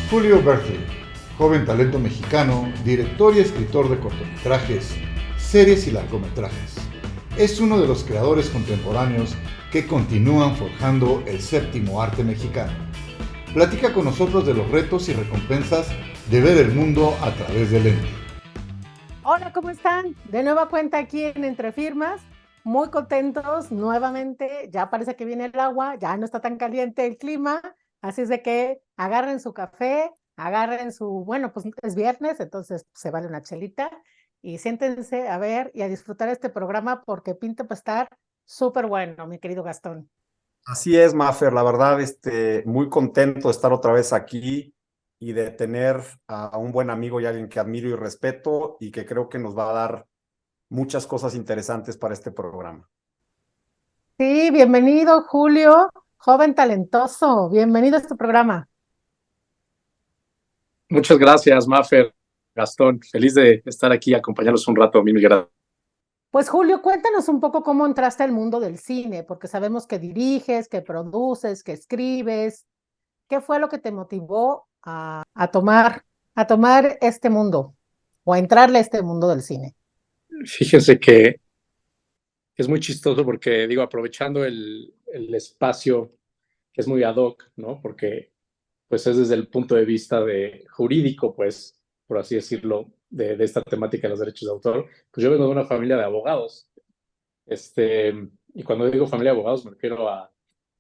Julio Berthley, joven talento mexicano, director y escritor de cortometrajes, series y largometrajes. Es uno de los creadores contemporáneos que continúan forjando el séptimo arte mexicano. Platica con nosotros de los retos y recompensas de ver el mundo a través del lente. Hola, ¿cómo están? De nueva cuenta aquí en Entre Firmas, muy contentos nuevamente, ya parece que viene el agua, ya no está tan caliente el clima, así es de que agarren su café, agarren bueno, pues es viernes, entonces se vale una chelita y siéntense a ver y a disfrutar este programa porque pinta para estar súper bueno, mi querido Gastón. Así es, Mafer, la verdad, muy contento de estar otra vez aquí y de tener a un buen amigo y alguien que admiro y respeto y que creo que nos va a dar muchas cosas interesantes para este programa. Sí, bienvenido Julio, joven talentoso, bienvenido a este programa. Muchas gracias, Mafer, Gastón. Feliz de estar aquí, acompañarlos un rato. Mil gracias. Pues Julio, cuéntanos un poco cómo entraste al mundo del cine, porque sabemos que diriges, que produces, que escribes. ¿Qué fue lo que te motivó a tomar este mundo o a entrarle a este mundo del cine? Fíjense que es muy chistoso porque, digo, aprovechando el espacio que es muy ad hoc, ¿no? Porque pues es desde el punto de vista de jurídico, pues, por así decirlo, de esta temática de los derechos de autor. Pues yo vengo de una familia de abogados. Y cuando digo familia de abogados me refiero a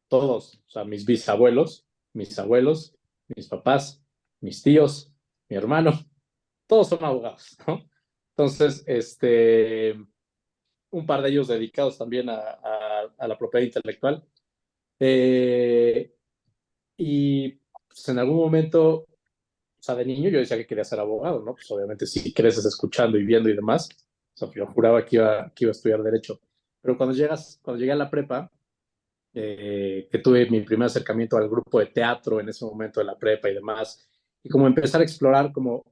todos, o sea, mis bisabuelos, mis abuelos, mis papás, mis tíos, mi hermano, todos son abogados, ¿no? Entonces, un par de ellos dedicados también a la propiedad intelectual. Eh, y pues, en algún momento, o sea, de niño yo decía que quería ser abogado, ¿no? Pues obviamente si creces escuchando y viendo y demás, o sea, yo juraba que iba a estudiar derecho. Pero cuando llegué a la prepa, que tuve mi primer acercamiento al grupo de teatro en ese momento de la prepa y demás, y como empezar a explorar como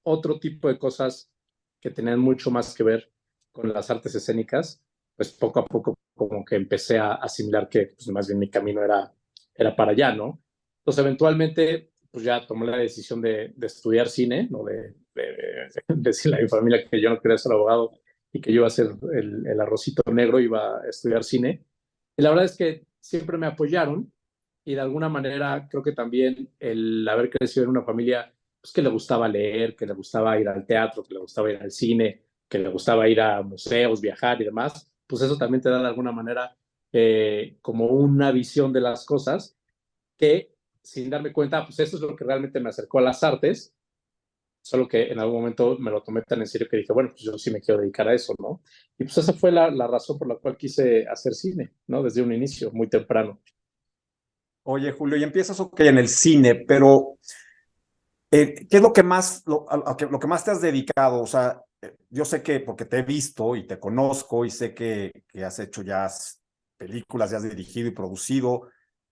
otro tipo de cosas que tenían mucho más que ver con las artes escénicas, pues poco a poco como que empecé a asimilar que pues más bien mi camino era para allá, ¿no? Entonces eventualmente pues ya tomé la decisión de estudiar cine, ¿no? De decirle a mi familia que yo no quería ser abogado y que yo iba a ser el arrocito negro, iba a estudiar cine. Y la verdad es que siempre me apoyaron y de alguna manera creo que también el haber crecido en una familia pues, que le gustaba leer, que le gustaba ir al teatro, que le gustaba ir al cine, que le gustaba ir a museos, viajar y demás, pues eso también te da de alguna manera como una visión de las cosas que sin darme cuenta, pues eso es lo que realmente me acercó a las artes, solo que en algún momento me lo tomé tan en serio que dije, bueno, pues yo sí me quiero dedicar a eso, ¿no? Y pues esa fue la razón por la cual quise hacer cine, ¿no? Desde un inicio, muy temprano. Oye, Julio, y empiezas ok en el cine, pero ¿qué es lo que más, lo que más te has dedicado? O sea, yo sé que, porque te he visto y te conozco y sé que has hecho ya películas, ya has dirigido y producido.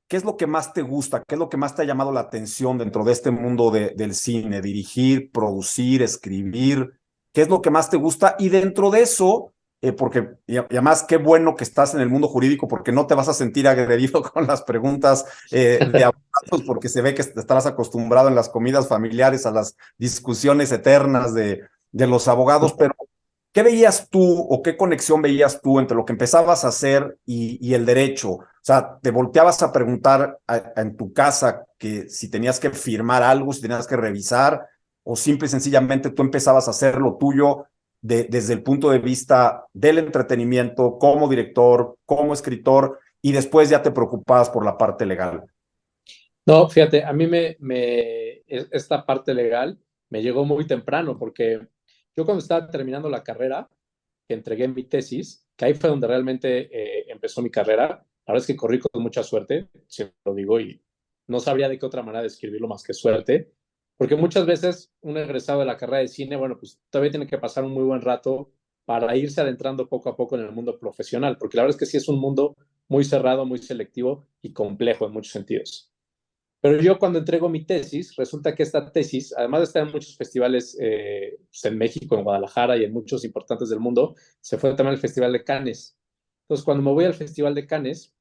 ¿Qué es lo que más te gusta? ¿Qué es lo que más te ha llamado la atención dentro de este mundo del cine? Dirigir, producir, escribir. ¿Qué es lo que más te gusta? Y dentro de eso, y además qué bueno que estás en el mundo jurídico porque no te vas a sentir agredido con las preguntas de abogados porque se ve que estarás acostumbrado en las comidas familiares a las discusiones eternas de los abogados, pero ¿qué veías tú o qué conexión veías tú entre lo que empezabas a hacer y el derecho? O sea, ¿te volteabas a preguntar en tu casa que si tenías que firmar algo, si tenías que revisar, o simple y sencillamente tú empezabas a hacer lo tuyo desde el punto de vista del entretenimiento, como director, como escritor, y después ya te preocupabas por la parte legal? No, fíjate, a mí esta parte legal me llegó muy temprano porque yo cuando estaba terminando la carrera, que entregué mi tesis, que ahí fue donde realmente empezó mi carrera, la verdad es que corrí con mucha suerte, siempre lo digo, y no sabría de qué otra manera describirlo más que suerte, porque muchas veces un egresado de la carrera de cine, bueno, pues todavía tiene que pasar un muy buen rato para irse adentrando poco a poco en el mundo profesional, porque la verdad es que sí es un mundo muy cerrado, muy selectivo y complejo en muchos sentidos. Pero yo cuando entrego mi tesis, resulta que esta tesis, además de estar en muchos festivales pues en México, en Guadalajara y en muchos importantes del mundo, se fue también al Festival de Cannes. Entonces, cuando me voy al Festival de Cannes,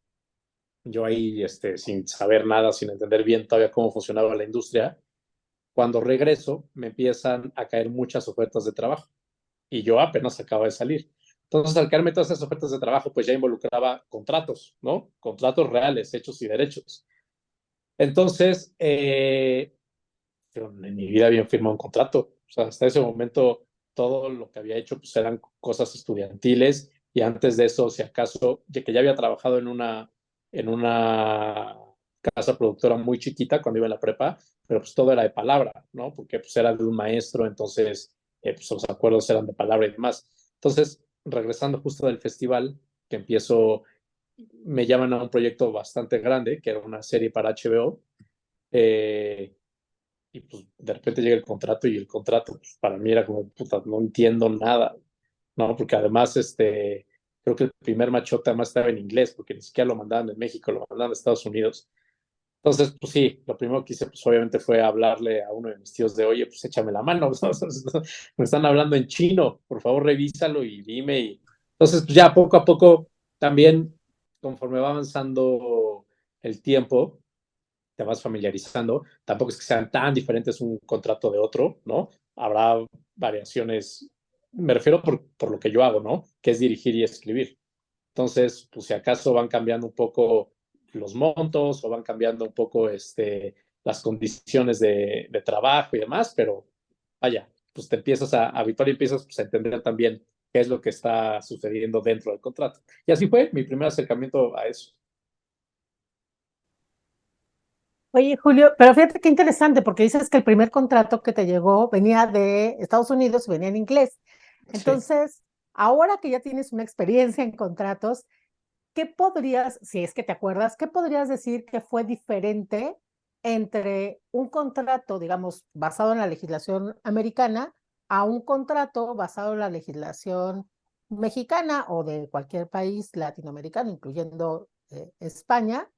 yo ahí sin saber nada, sin entender bien todavía cómo funcionaba la industria, Cuando regreso, me empiezan a caer muchas ofertas de trabajo y yo apenas acabo de salir. Entonces, al caerme todas esas ofertas de trabajo, pues ya involucraba contratos, ¿no? Contratos reales, hechos y derechos. Entonces, pero en mi vida había firmado un contrato. O sea, hasta ese momento todo lo que había hecho pues eran cosas estudiantiles y antes de eso, si acaso, ya que ya había trabajado en una casa productora muy chiquita cuando iba en la prepa, pero pues todo era de palabra, ¿no? Porque pues era de un maestro, entonces pues los acuerdos eran de palabra y demás. Entonces, regresando justo del festival, que empiezo, me llaman a un proyecto bastante grande, que era una serie para HBO, y pues de repente llega el contrato y el contrato pues, para mí era como, puta, no entiendo nada, ¿no? Porque además, creo que el primer machote además estaba en inglés, porque ni siquiera lo mandaban en México, lo mandaban de Estados Unidos. Entonces, pues sí, lo primero que hice, pues obviamente fue hablarle a uno de mis tíos de, oye, pues échame la mano, me están hablando en chino, por favor revísalo y dime. Y... Entonces, pues ya poco a poco, también, conforme va avanzando el tiempo, te vas familiarizando. Tampoco es que sean tan diferentes un contrato de otro, ¿no? Habrá variaciones, me refiero por lo que yo hago, ¿no? Que es dirigir y escribir. Entonces, pues si acaso van cambiando un poco los montos o van cambiando un poco las condiciones de trabajo y demás, pero vaya, pues te empiezas a habituar y empiezas pues, a entender también qué es lo que está sucediendo dentro del contrato. Y así fue mi primer acercamiento a eso. Oye, Julio, pero fíjate qué interesante, porque dices que el primer contrato que te llegó venía de Estados Unidos y venía en inglés. Sí. Entonces, ahora que ya tienes una experiencia en contratos, ¿qué podrías, si es que te acuerdas, qué podrías decir que fue diferente entre un contrato, digamos, basado en la legislación americana a un contrato basado en la legislación mexicana o de cualquier país latinoamericano, incluyendo España?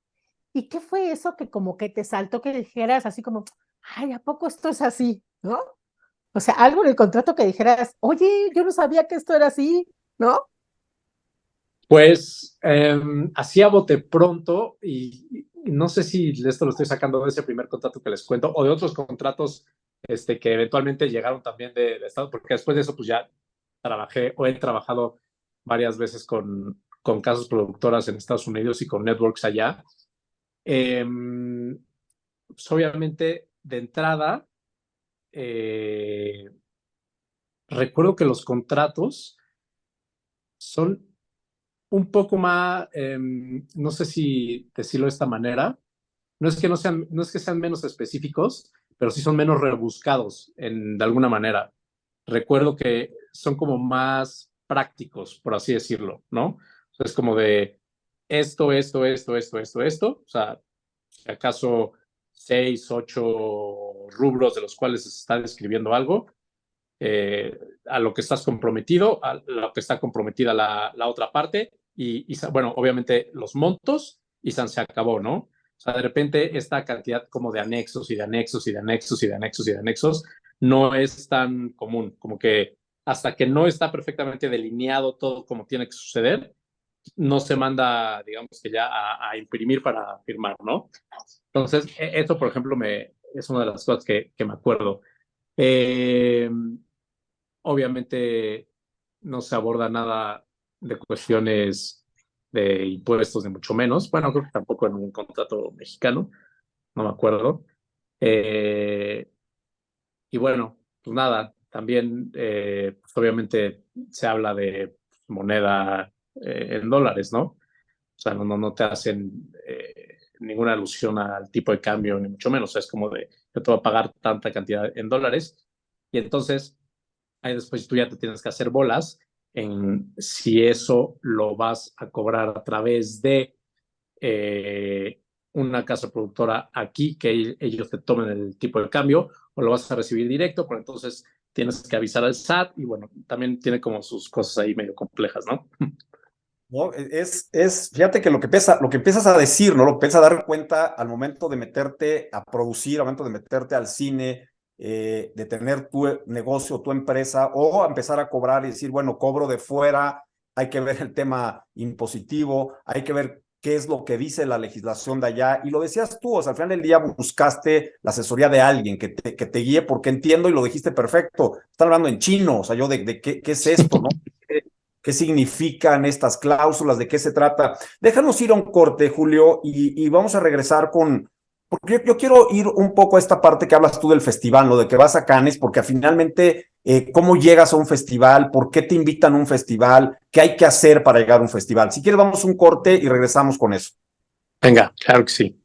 ¿Y qué fue eso que como que te saltó que dijeras así como, ay, ¿a poco esto es así? ¿No? O sea, algo en el contrato que dijeras, oye, yo no sabía que esto era así, ¿no? Pues así a bote pronto, y no sé si esto lo estoy sacando de ese primer contrato que les cuento, o de otros contratos que eventualmente llegaron también de Estado, porque después de eso pues ya trabajé o he trabajado varias veces con casas productoras en Estados Unidos y con networks allá. Pues obviamente de entrada, eh, recuerdo que los contratos son un poco más, no sé si decirlo de esta manera, no es que sean menos específicos, pero sí son menos rebuscados de alguna manera. Recuerdo que son como más prácticos, por así decirlo, ¿no? O sea, es como de esto, o sea, si acaso 6, 8 rubros de los cuales se está describiendo algo, a lo que estás comprometido, a lo que está comprometida la otra parte, bueno, obviamente los montos y se acabó, ¿no? O sea, de repente esta cantidad como de anexos y de anexos y de anexos y de anexos y de anexos no es tan común, como que hasta que no está perfectamente delineado todo como tiene que suceder, no se manda, digamos que ya a imprimir para firmar, ¿no? Entonces, eso, por ejemplo, es una de las cosas que me acuerdo. Eh, Obviamente no se aborda nada de cuestiones de impuestos, ni mucho menos. Bueno, creo que tampoco en un contrato mexicano, no me acuerdo. Eh, y bueno, pues nada, también pues obviamente se habla de moneda en dólares, ¿no? O sea, no te hacen ninguna alusión al tipo de cambio, ni mucho menos. O sea, es como de, yo te voy a pagar tanta cantidad en dólares. Y entonces ahí después tú ya te tienes que hacer bolas en si eso lo vas a cobrar a través de una casa productora aquí, que ellos te tomen el tipo de cambio, o lo vas a recibir directo, pero entonces tienes que avisar al SAT y bueno, también tiene como sus cosas ahí medio complejas, ¿no? ¿No? Fíjate que lo que empiezas a decir, ¿no? Lo que empiezas a dar cuenta al momento de meterte a producir, al momento de meterte al cine, de tener tu negocio, tu empresa, o a empezar a cobrar y decir, bueno, cobro de fuera, hay que ver el tema impositivo, hay que ver qué es lo que dice la legislación de allá. Y lo decías tú, o sea, al final del día buscaste la asesoría de alguien que te guíe, porque entiendo, y lo dijiste perfecto, están hablando en chino, o sea, yo de qué es esto, ¿no? ¿Qué significan estas cláusulas? ¿De qué se trata? Déjanos ir a un corte, Julio, y vamos a regresar con... Porque yo quiero ir un poco a esta parte que hablas tú del festival, lo de que vas a Cannes, porque finalmente, ¿cómo llegas a un festival? ¿Por qué te invitan a un festival? ¿Qué hay que hacer para llegar a un festival? Si quieres, vamos a un corte y regresamos con eso. Venga, claro que sí.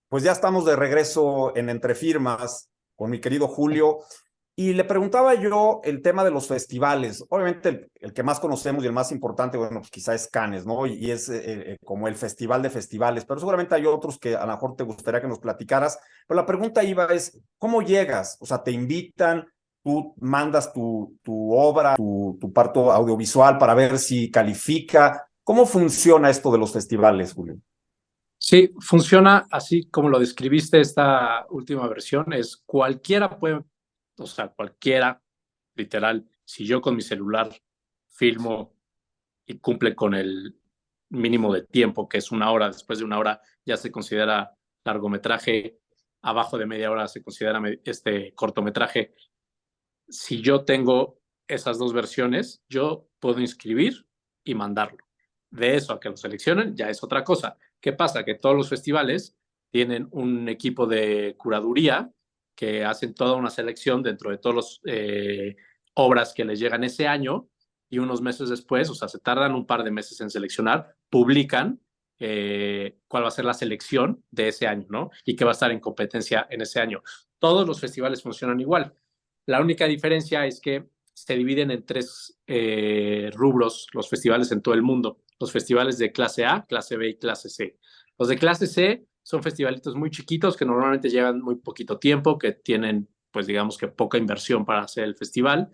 Pues ya estamos de regreso en Entre Firmas con mi querido Julio. Y le preguntaba yo el tema de los festivales. Obviamente el que más conocemos y el más importante, bueno, pues quizá es Cannes, ¿no? Y es como el festival de festivales, pero seguramente hay otros que a lo mejor te gustaría que nos platicaras. Pero la pregunta iba es, ¿cómo llegas? O sea, te invitan, tú mandas tu obra, tu parto audiovisual para ver si califica. ¿Cómo funciona esto de los festivales, Julio? Sí, funciona así como lo describiste esta última versión, es cualquiera puede, o sea, cualquiera, literal, si yo con mi celular filmo y cumple con el mínimo de tiempo, que es 1 hora, después de 1 hora ya se considera largometraje, abajo de media hora se considera cortometraje. Si yo tengo esas dos versiones, yo puedo inscribir y mandarlo. De eso a que lo seleccionen ya es otra cosa. ¿Qué pasa? Que todos los festivales tienen un equipo de curaduría que hacen toda una selección dentro de todas las obras que les llegan ese año, y unos meses después, o sea, se tardan un par de meses en seleccionar, publican cuál va a ser la selección de ese año, ¿no? Y qué va a estar en competencia en ese año. Todos los festivales funcionan igual. La única diferencia es que se dividen en 3 rubros los festivales en todo el mundo. Los festivales de clase A, clase B y clase C. Los de clase C son festivalitos muy chiquitos que normalmente llevan muy poquito tiempo, que tienen, pues digamos que poca inversión para hacer el festival.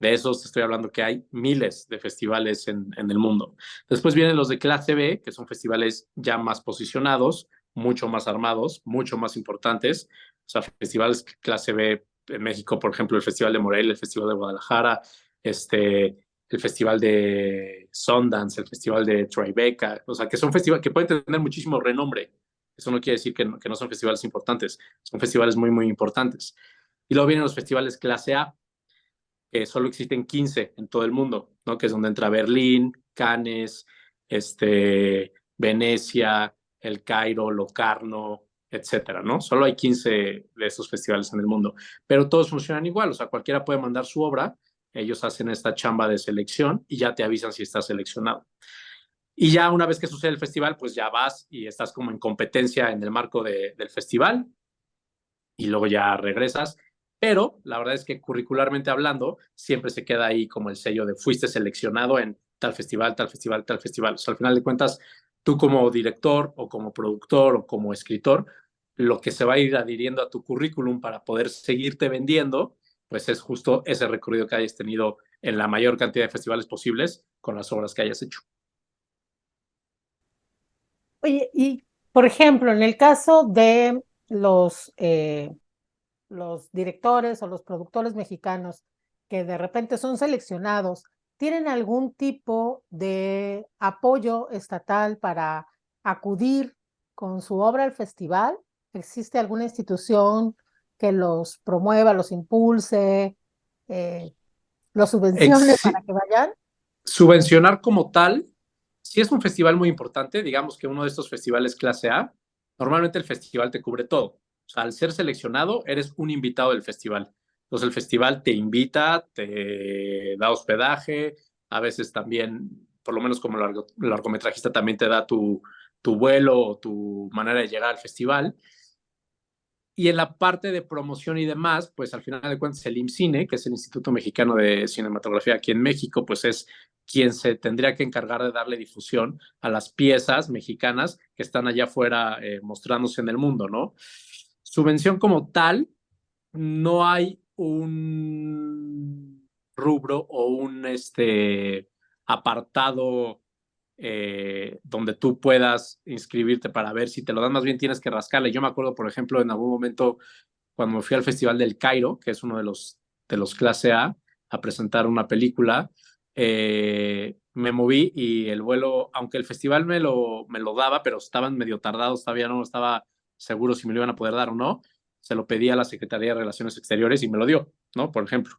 De esos estoy hablando que hay miles de festivales en el mundo. Después vienen los de clase B, que son festivales ya más posicionados, mucho más armados, mucho más importantes. O sea, festivales clase B en México, por ejemplo, el Festival de Morelia, el Festival de Guadalajara, el Festival de Sundance, el Festival de Tribeca. O sea, que son festivales que pueden tener muchísimo renombre. Eso no quiere decir que no son festivales importantes. Son festivales muy, muy importantes. Y luego vienen los festivales clase A, que solo existen 15 en todo el mundo, ¿no? Que es donde entra Berlín, Cannes, Venecia, El Cairo, Locarno, etcétera, ¿no? Solo hay 15 de esos festivales en el mundo, pero todos funcionan igual, o sea, cualquiera puede mandar su obra, ellos hacen esta chamba de selección y ya te avisan si estás seleccionado. Y ya una vez que sucede el festival, pues ya vas y estás como en competencia en el marco del festival, y luego ya regresas. Pero la verdad es que curricularmente hablando, siempre se queda ahí como el sello de fuiste seleccionado en tal festival, tal festival, tal festival. O sea, al final de cuentas, tú como director o como productor o como escritor, lo que se va a ir adhiriendo a tu currículum para poder seguirte vendiendo, pues es justo ese recorrido que hayas tenido en la mayor cantidad de festivales posibles con las obras que hayas hecho. Oye, y por ejemplo, en el caso de los directores o los productores mexicanos que de repente son seleccionados, ¿tienen algún tipo de apoyo estatal para acudir con su obra al festival? ¿Existe alguna institución que los promueva, los impulse, eh, los subvencione para que vayan? Subvencionar como tal, si es un festival muy importante, digamos que uno de estos festivales clase A, normalmente el festival te cubre todo. O sea, al ser seleccionado, eres un invitado del festival. Entonces el festival te invita, te da hospedaje, a veces también, por lo menos como largometrajista, también te da tu vuelo o tu manera de llegar al festival. Y en la parte de promoción y demás, pues al final de cuentas el IMCINE, que es el Instituto Mexicano de Cinematografía aquí en México, pues es quien se tendría que encargar de darle difusión a las piezas mexicanas que están allá afuera mostrándose en el mundo, ¿no? Subvención como tal, no hay un rubro o un apartado donde tú puedas inscribirte para ver si te lo dan, más bien tienes que rascarle. Yo me acuerdo, por ejemplo, en algún momento cuando me fui al Festival del Cairo, que es uno de los clase A presentar una película, me moví y el vuelo, aunque el festival me lo daba, pero estaban medio tardados, todavía no estaba seguro si me lo iban a poder dar o no, se lo pedí a la Secretaría de Relaciones Exteriores y me lo dio, ¿no? Por ejemplo.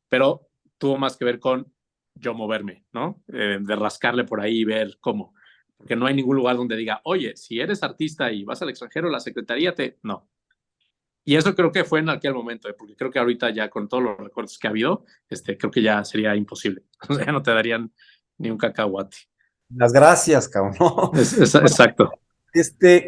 Pero tuvo más que ver con yo moverme, ¿no? De rascarle por ahí y ver cómo. Porque no hay ningún lugar donde diga, oye, si eres artista y vas al extranjero, la Secretaría te... No. Y eso creo que fue en aquel momento, porque creo que ahorita ya con todos los recortes que ha habido, creo que ya sería imposible. O sea, ya no te darían ni un cacahuate. Las gracias, cabrón. ¿No? Exacto.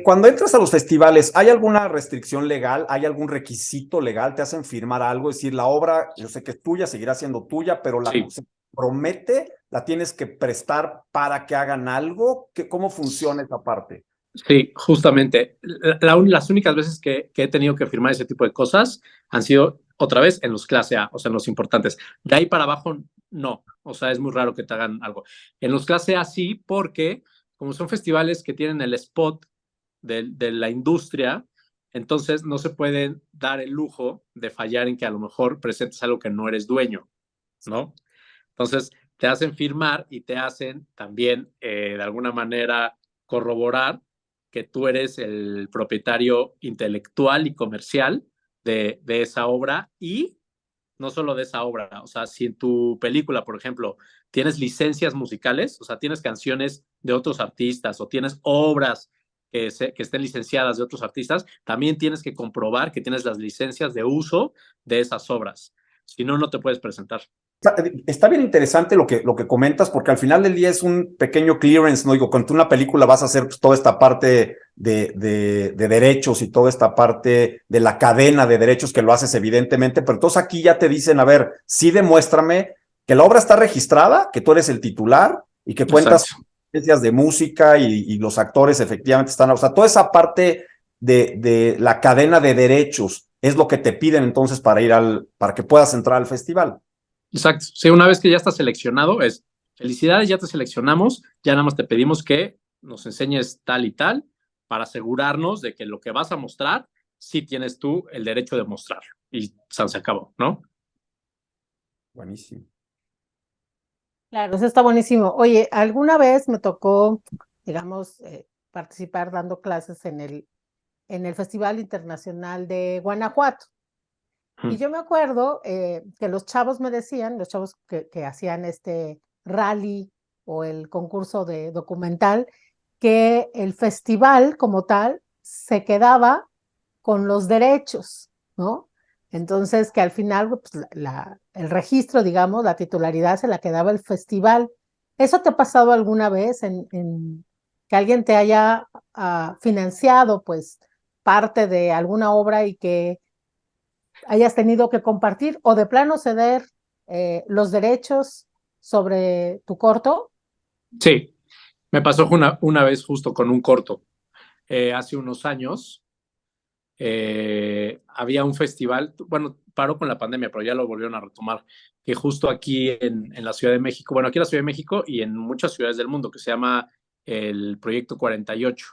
Cuando entras a los festivales, ¿hay alguna restricción legal? ¿Hay algún requisito legal? ¿Te hacen firmar algo? Es decir, la obra, yo sé que es tuya, seguirá siendo tuya, pero Sí. se promete, la tienes que prestar para que hagan algo. ¿Cómo funciona esa parte? Sí, justamente. Las únicas veces que he tenido que firmar ese tipo de cosas han sido otra vez en los clase A, o sea, en los importantes. De ahí para abajo, no. O sea, es muy raro que te hagan algo. En los clase A sí, porque como son festivales que tienen el spot de la industria, entonces no se pueden dar el lujo de fallar en que a lo mejor presentes algo que no eres dueño, ¿no? Entonces te hacen firmar y te hacen también de alguna manera corroborar que tú eres el propietario intelectual y comercial de esa obra y no solo de esa obra, o sea, si en tu película, por ejemplo, tienes licencias musicales, o sea, tienes canciones de otros artistas o tienes obras que estén licenciadas de otros artistas, también tienes que comprobar que tienes las licencias de uso de esas obras. Si no, no te puedes presentar. Está bien interesante lo que comentas, porque al final del día es un pequeño clearance, ¿no? Digo, con una película vas a hacer pues, toda esta parte de derechos y toda esta parte de la cadena de derechos que lo haces evidentemente, pero entonces aquí ya te dicen, a ver, sí demuéstrame que la obra está registrada, que tú eres el titular y que cuentas Exacto. con licencias de música y los actores efectivamente están, o sea, toda esa parte de la cadena de derechos es lo que te piden entonces para que puedas entrar al festival. Exacto. Sí, una vez que ya estás seleccionado, es felicidades, ya te seleccionamos, ya nada más te pedimos que nos enseñes tal y tal para asegurarnos de que lo que vas a mostrar, sí tienes tú el derecho de mostrarlo. Y se acabó, ¿no? Buenísimo. Claro, eso está buenísimo. Oye, alguna vez me tocó, digamos, participar dando clases en el Festival Internacional de Guanajuato. Y yo me acuerdo que los chavos me decían, los chavos que hacían este rally o el concurso de documental, que el festival como tal se quedaba con los derechos, ¿no? Entonces, que al final pues, el registro, digamos, la titularidad se la quedaba el festival. ¿Eso te ha pasado alguna vez en que alguien te haya financiado, pues, parte de alguna obra y que hayas tenido que compartir o de plano ceder los derechos sobre tu corto? Sí, me pasó una vez justo con un corto. Hace unos años había un festival, bueno, paró con la pandemia, pero ya lo volvieron a retomar, que justo aquí en la Ciudad de México, bueno, aquí en la Ciudad de México y en muchas ciudades del mundo, que se llama el Proyecto 48,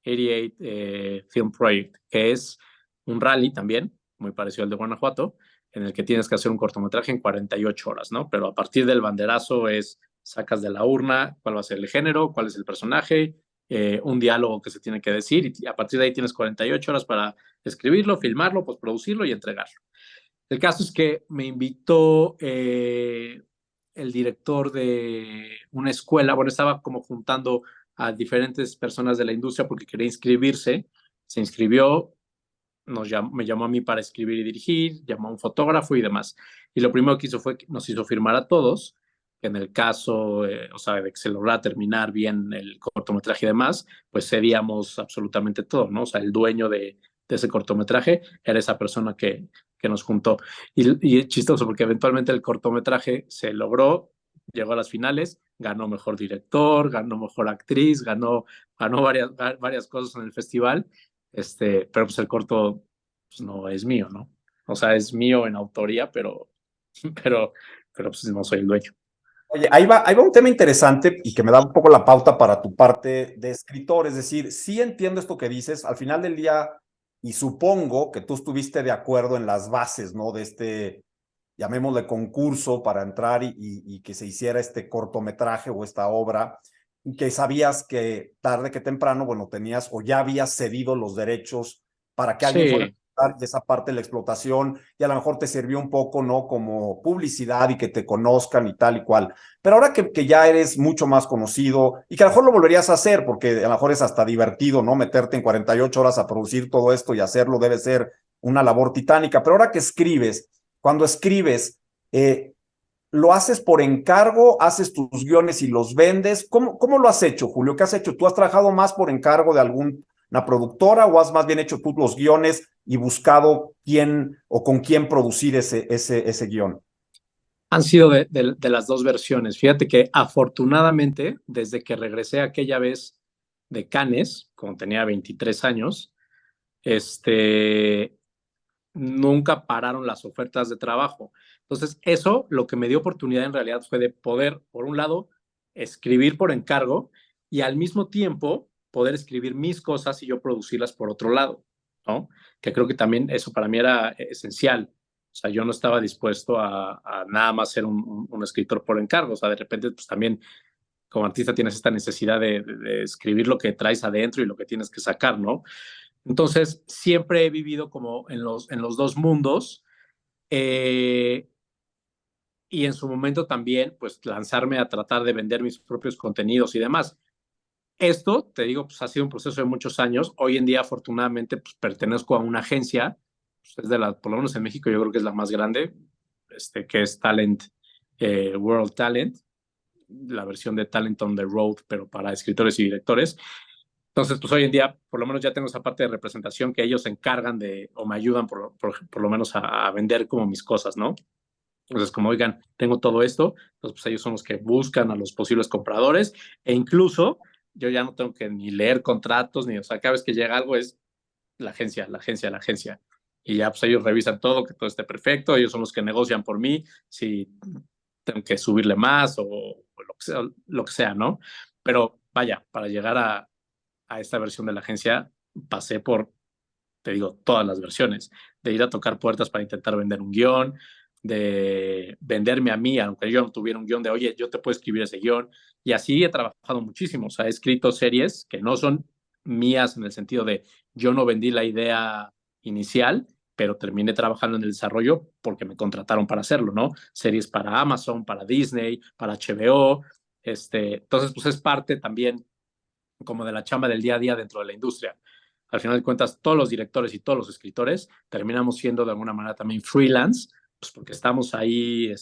88 Film Project, que es un rally también, muy parecido al de Guanajuato, en el que tienes que hacer un cortometraje en 48 horas, ¿no? Pero a partir del banderazo sacas de la urna cuál va a ser el género, cuál es el personaje, un diálogo que se tiene que decir y a partir de ahí tienes 48 horas para escribirlo, filmarlo, postproducirlo y entregarlo. El caso es que me invitó el director de una escuela, bueno, estaba como juntando a diferentes personas de la industria porque quería inscribirse, se inscribió, me llamó a mí para escribir y dirigir, llamó a un fotógrafo y demás. Y lo primero que hizo fue que nos hizo firmar a todos, que en el caso, o sea, de que se lograra terminar bien el cortometraje y demás, pues cedíamos absolutamente todo, ¿no? O sea, el dueño de ese cortometraje era esa persona que nos juntó. Y es chistoso porque eventualmente el cortometraje se logró, llegó a las finales, ganó mejor director, ganó mejor actriz, ganó varias cosas en el festival, pero pues el corto pues, no es mío, ¿no? O sea, es mío en autoría, pero, pero pues no soy el dueño. Oye, ahí va un tema interesante y que me da un poco la pauta para tu parte de escritor. Es decir, sí entiendo esto que dices, al final del día, y supongo que tú estuviste de acuerdo en las bases, ¿no? De este, llamémosle concurso para entrar y que se hiciera este cortometraje o esta obra, y que sabías que tarde que temprano, bueno, tenías o ya habías cedido los derechos para que alguien fuera Sí, a de esa parte de la explotación y a lo mejor te sirvió un poco, ¿no? Como publicidad y que te conozcan y tal y cual. Pero ahora que ya eres mucho más conocido y que a lo mejor lo volverías a hacer, porque a lo mejor es hasta divertido, ¿no? Meterte en 48 horas a producir todo esto y hacerlo debe ser una labor titánica. Pero ahora que escribes, cuando escribes, ¿lo haces por encargo? ¿Haces tus guiones y los vendes? ¿Cómo lo has hecho, Julio? ¿Qué has hecho? ¿Tú has trabajado más por encargo de alguna productora o has más bien hecho tú los guiones y buscado quién o con quién producir ese guión? han sido de las dos versiones. Fíjate que afortunadamente, desde que regresé aquella vez de Cannes, cuando tenía 23 años, nunca pararon las ofertas de trabajo. Entonces, eso lo que me dio oportunidad en realidad fue de poder, por un lado, escribir por encargo y al mismo tiempo poder escribir mis cosas y yo producirlas por otro lado, ¿no? Que creo que también eso para mí era esencial. O sea, yo no estaba dispuesto a nada más ser un escritor por encargo. O sea, de repente, pues también como artista tienes esta necesidad de escribir lo que traes adentro y lo que tienes que sacar, ¿no? Entonces, siempre he vivido como en los dos mundos eh, y en su momento también, pues, lanzarme a tratar de vender mis propios contenidos y demás. Esto, te digo, pues ha sido un proceso de muchos años. Hoy en día, afortunadamente, pues pertenezco a una agencia, pues, es de la, por lo menos en México, yo creo que es la más grande, que es Talent, World Talent, la versión de Talent on the Road, pero para escritores y directores. Entonces, pues hoy en día, por lo menos ya tengo esa parte de representación que ellos se encargan de, o me ayudan por lo menos a vender como mis cosas, ¿no? Entonces, como oigan, tengo todo esto, entonces pues ellos son los que buscan a los posibles compradores e incluso yo ya no tengo que ni leer contratos, ni, o sea, cada vez que llega algo es la agencia, la agencia, la agencia. Y ya pues ellos revisan todo, que todo esté perfecto, ellos son los que negocian por mí, si tengo que subirle más o lo que sea, ¿no? Pero vaya, para llegar a esta versión de la agencia pasé por, te digo, todas las versiones, de ir a tocar puertas para intentar vender un guión, de venderme a mí, aunque yo no tuviera un guión, de, oye, yo te puedo escribir ese guión. Y así he trabajado muchísimo. O sea, he escrito series que no son mías en el sentido de yo no vendí la idea inicial, pero terminé trabajando en el desarrollo porque me contrataron para hacerlo, ¿no? Series para Amazon, para Disney, para HBO. Entonces, pues es parte también como de la chamba del día a día dentro de la industria. Al final de cuentas, todos los directores y todos los escritores terminamos siendo de alguna manera también freelance, pues porque estamos ahí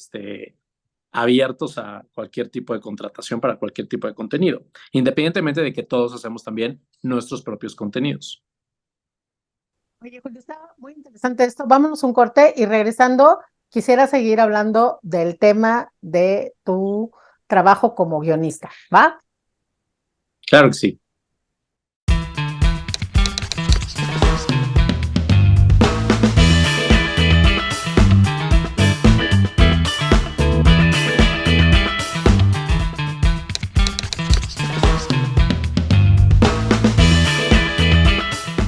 abiertos a cualquier tipo de contratación para cualquier tipo de contenido, independientemente de que todos hacemos también nuestros propios contenidos. Oye, Julio, está muy interesante esto. Vámonos un corte y regresando, quisiera seguir hablando del tema de tu trabajo como guionista, ¿va? Claro que sí.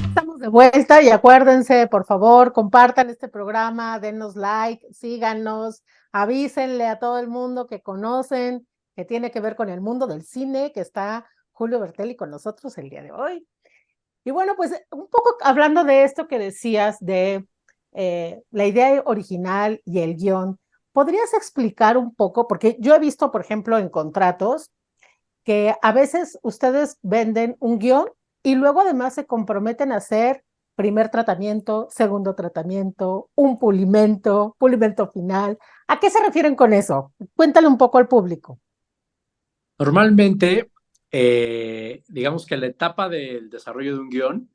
Estamos de vuelta y acuérdense, por favor, compartan este programa, denos like, síganos, avísenle a todo el mundo que conocen, que tiene que ver con el mundo del cine, que está Julio Bertelli con nosotros el día de hoy. Y bueno, pues un poco hablando de esto que decías, de la idea original y el guión, ¿podrías explicar un poco? Porque yo he visto, por ejemplo, en contratos, que a veces ustedes venden un guión y luego además se comprometen a hacer primer tratamiento, segundo tratamiento, un pulimento, pulimento final. ¿A qué se refieren con eso? Cuéntale un poco al público. Normalmente, digamos que la etapa del desarrollo de un guión,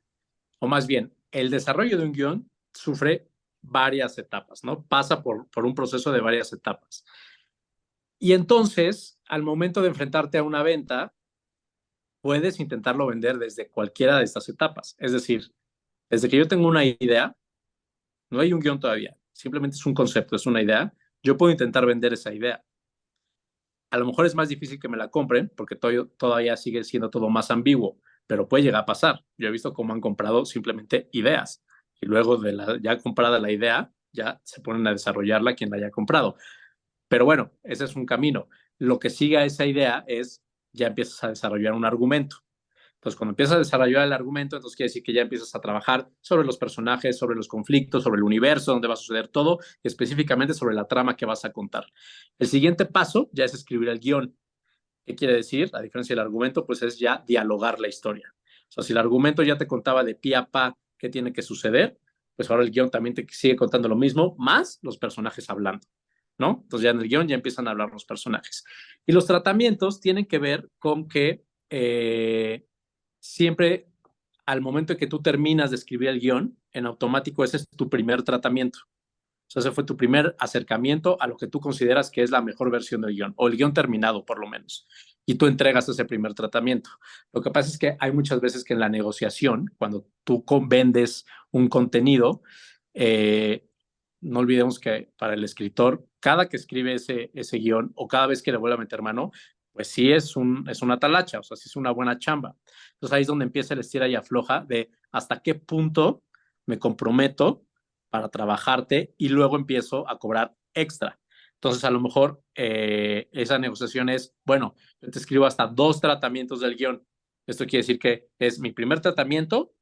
o más bien, el desarrollo de un guión sufre varias etapas, ¿no? Pasa por un proceso de varias etapas. Y entonces, al momento de enfrentarte a una venta, puedes intentarlo vender desde cualquiera de estas etapas. Es decir, desde que yo tengo una idea, No hay un guión todavía, simplemente es un concepto, es una idea. Yo puedo intentar vender esa idea. A lo mejor es más difícil que me la compren porque todavía sigue siendo todo más ambiguo, pero puede llegar a pasar. Yo he visto cómo han comprado simplemente ideas y luego de ya comprada la idea, ya se ponen a desarrollarla quien la haya comprado. Pero bueno, ese es un camino. Lo que sigue a esa idea es ya empiezas a desarrollar un argumento. Entonces, cuando empiezas a desarrollar el argumento, entonces quiere decir que ya empiezas a trabajar sobre los personajes, sobre los conflictos, sobre el universo, donde va a suceder todo, y específicamente sobre la trama que vas a contar. El siguiente paso ya es escribir el guión. ¿Qué quiere decir? A diferencia del argumento, pues es ya dialogar la historia. O sea, si el argumento ya te contaba de pie a pa qué tiene que suceder, pues ahora el guión también te sigue contando lo mismo, más los personajes hablando, ¿no? Entonces ya en el guión ya empiezan a hablar los personajes. Y los tratamientos tienen que ver con que siempre al momento en que tú terminas de escribir el guión, en automático ese es tu primer tratamiento. O sea, ese fue tu primer acercamiento a lo que tú consideras que es la mejor versión del guión, o el guión terminado por lo menos, y tú entregas ese primer tratamiento. Lo que pasa es que hay muchas veces que en la negociación, cuando tú vendes un contenido, no olvidemos que para el escritor, cada que escribe ese guión o cada vez que le vuelve a meter mano, pues sí es una talacha, o sea, sí es una buena chamba. Entonces ahí es donde empieza el estira y afloja de hasta qué punto me comprometo para trabajarte y luego empiezo a cobrar extra. Entonces, a lo mejor esa negociación es, bueno, yo te escribo hasta 2 tratamientos del guión. Esto quiere decir que es mi primer tratamiento,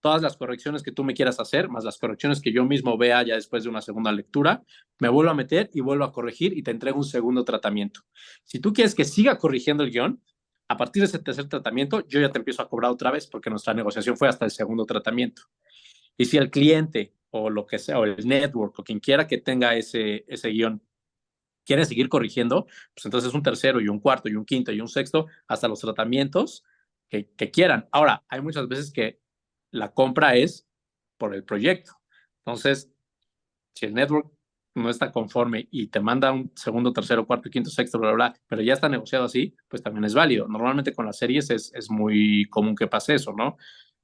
todas las correcciones que tú me quieras hacer, más las correcciones que yo mismo vea ya después de una segunda lectura, me vuelvo a meter y vuelvo a corregir y te entrego un segundo tratamiento. Si tú quieres que siga corrigiendo el guión, a partir de ese tercer tratamiento, yo ya te empiezo a cobrar otra vez porque nuestra negociación fue hasta el segundo tratamiento. Y si el cliente o lo que sea, o el network, o quien quiera que tenga ese guión, quiere seguir corrigiendo, pues entonces un tercero y un cuarto y un quinto y un sexto, hasta los tratamientos que quieran. Ahora, hay muchas veces que la compra es por el proyecto. Entonces, si el network no está conforme y te manda un segundo, tercero, cuarto, quinto, sexto, bla, bla, bla, pero ya está negociado así, pues también es válido. Normalmente con las series es muy común que pase eso, ¿no?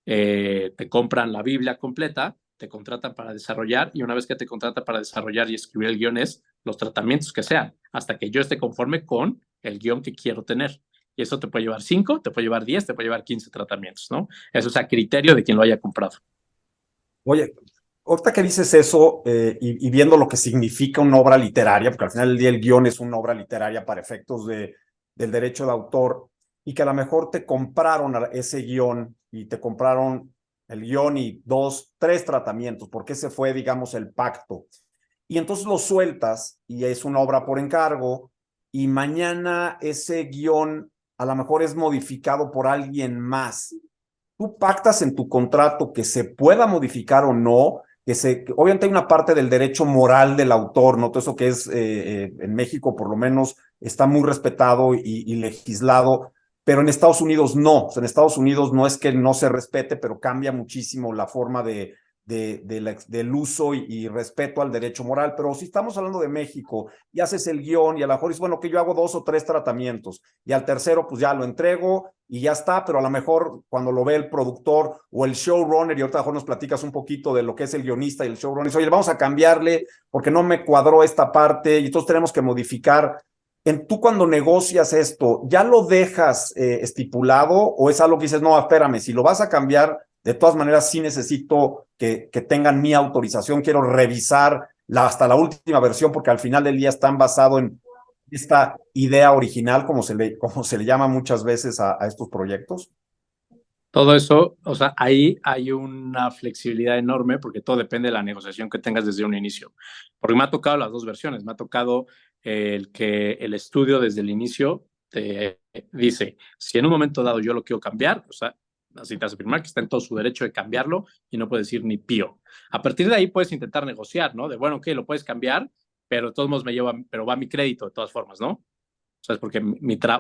Te compran la Biblia completa, te contratan para desarrollar y una vez que te contratan para desarrollar y escribir el guión es los tratamientos que sean, hasta que yo esté conforme con el guión que quiero tener. Y eso te puede llevar 5, te puede llevar 10, te puede llevar 15 tratamientos, ¿no? Eso es a criterio de quien lo haya comprado. Oye, ahorita que dices eso y viendo lo que significa una obra literaria, porque al final del día el guión es una obra literaria para efectos del derecho de autor, y que a lo mejor te compraron ese guión y te compraron el guión y 2, 3 tratamientos, porque ese fue, digamos, el pacto. Y entonces lo sueltas y es una obra por encargo y mañana ese guión a lo mejor es modificado por alguien más. Tú pactas en tu contrato que se pueda modificar o no, que obviamente hay una parte del derecho moral del autor, ¿no? Todo eso que es en México por lo menos está muy respetado y legislado, pero en Estados Unidos no. O sea, en Estados Unidos no es que no se respete, pero cambia muchísimo la forma del uso y respeto al derecho moral. Pero si estamos hablando de México y haces el guión y a lo mejor dices, bueno, que yo hago 2 o 3 tratamientos y al tercero pues ya lo entrego y ya está, pero a lo mejor cuando lo ve el productor o el showrunner, y ahorita mejor nos platicas un poquito de lo que es el guionista y el showrunner, dice, oye, vamos a cambiarle porque no me cuadró esta parte y entonces tenemos que modificar. Tú cuando negocias esto, ¿ya lo dejas estipulado o es algo que dices, no, espérame, si lo vas a cambiar, de todas maneras sí necesito que tengan mi autorización, quiero revisar hasta la última versión porque al final del día están basados en esta idea original, como se le llama muchas veces a estos proyectos? Todo eso, o sea, ahí hay una flexibilidad enorme porque todo depende de la negociación que tengas desde un inicio. Porque me ha tocado las dos versiones. Me ha tocado el que el estudio desde el inicio te dice, si en un momento dado yo lo quiero cambiar, o sea, necesitas afirmar que está en todo su derecho de cambiarlo y no puede decir ni pío. A partir de ahí puedes intentar negociar, ¿no? De, bueno, ok, lo puedes cambiar, pero de todos modos pero va mi crédito de todas formas, ¿no? O sea, es porque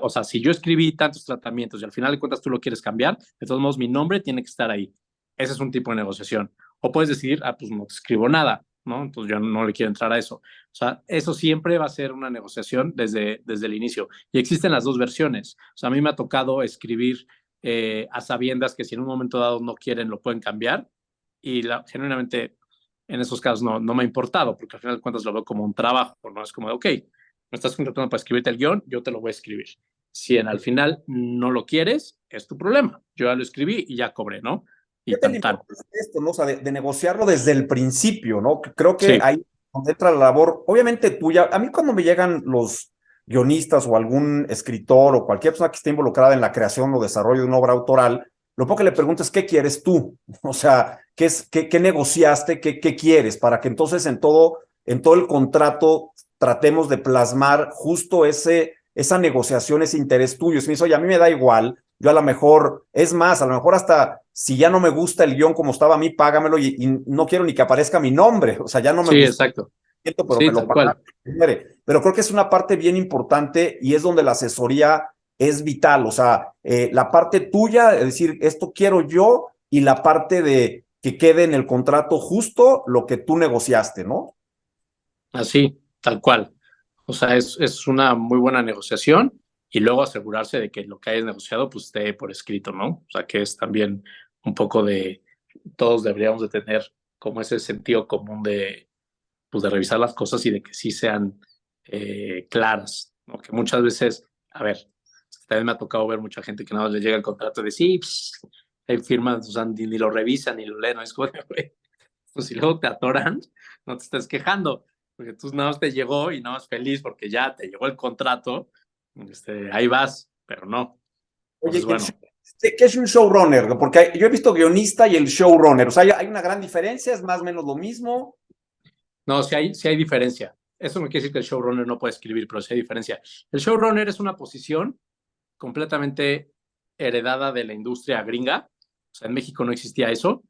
o sea, si yo escribí tantos tratamientos y al final de cuentas tú lo quieres cambiar, de todos modos mi nombre tiene que estar ahí. Ese es un tipo de negociación. O puedes decidir, pues no te escribo nada, ¿no? Entonces yo no le quiero entrar a eso. O sea, eso siempre va a ser una negociación desde el inicio. Y existen las dos versiones. O sea, a mí me ha tocado escribir a sabiendas que si en un momento dado no quieren, lo pueden cambiar. Y genuinamente en esos casos no me ha importado, porque al final de cuentas lo veo como un trabajo, ¿no? Es como de, ok, me estás contratando para escribirte el guión, yo te lo voy a escribir. Si al final no lo quieres, es tu problema. Yo ya lo escribí y ya cobré, ¿no? Y ¿Qué tal esto, ¿no? O sea, de negociarlo desde el principio, ¿no? Creo que Sí. ahí donde entra la labor, obviamente tuya. A mí cuando me llegan los guionistas o algún escritor o cualquier persona que esté involucrada en la creación o desarrollo de una obra autoral, lo poco que le pregunto es, ¿qué quieres tú? O sea, ¿qué negociaste? ¿Qué quieres? Para que entonces en todo el contrato tratemos de plasmar justo esa negociación, ese interés tuyo. Si me dice, oye, a mí me da igual, yo a lo mejor, es más, a lo mejor hasta si ya no me gusta el guión como estaba a mí, págamelo y no quiero ni que aparezca mi nombre, o sea, ya no me Sí, gusta, exacto. pero Sí, me lo tal cual. pagan. Pero creo que es una parte bien importante y es donde la asesoría es vital, o sea, la parte tuya, es decir, esto quiero yo, y la parte de que quede en el contrato justo lo que tú negociaste, ¿no? Así, tal cual. O sea, es una muy buena negociación y luego asegurarse de que lo que hayas negociado pues esté por escrito, ¿no? O sea, que es también un poco de, todos deberíamos de tener como ese sentido común pues de revisar las cosas y de que sí sean claras, ¿no? Que muchas veces, a ver, también me ha tocado ver mucha gente que nada más le llega el contrato de sí, hay firmas, o sea, ni lo revisan ni lo leen, ¿no? Es como, güey, pues si luego te atoran, no te estés quejando, porque tú nada más te llegó y nada más feliz porque ya te llegó el contrato, ahí vas, pero no. Oye, Entonces, bueno. ¿qué es un showrunner? Porque yo he visto guionista y el showrunner, o sea, ¿hay una gran diferencia? ¿Es más o menos lo mismo? No, sí hay diferencia. Eso no quiere decir que el showrunner no puede escribir, pero sí hay diferencia. El showrunner es una posición completamente heredada de la industria gringa. O sea, en México no existía eso.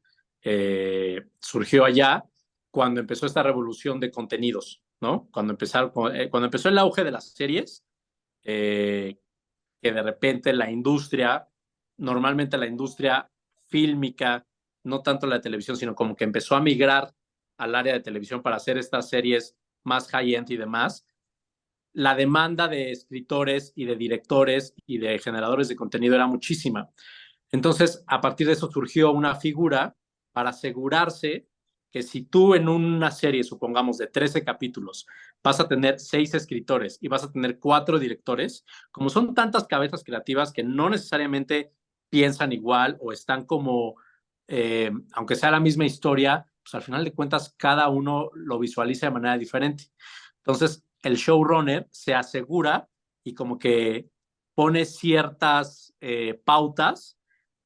Surgió allá cuando empezó esta revolución de contenidos, ¿no? Cuando empezó el auge de las series, que de repente normalmente la industria fílmica, no tanto la de televisión, sino como que empezó a migrar al área de televisión para hacer estas series más high-end y demás, la demanda de escritores y de directores y de generadores de contenido era muchísima. Entonces, a partir de eso surgió una figura para asegurarse que si tú en una serie, supongamos, de 13 capítulos, vas a tener 6 escritores y vas a tener 4 directores, como son tantas cabezas creativas que no necesariamente piensan igual o están como, aunque sea la misma historia, pues al final de cuentas cada uno lo visualiza de manera diferente. Entonces, el showrunner se asegura y como que pone ciertas pautas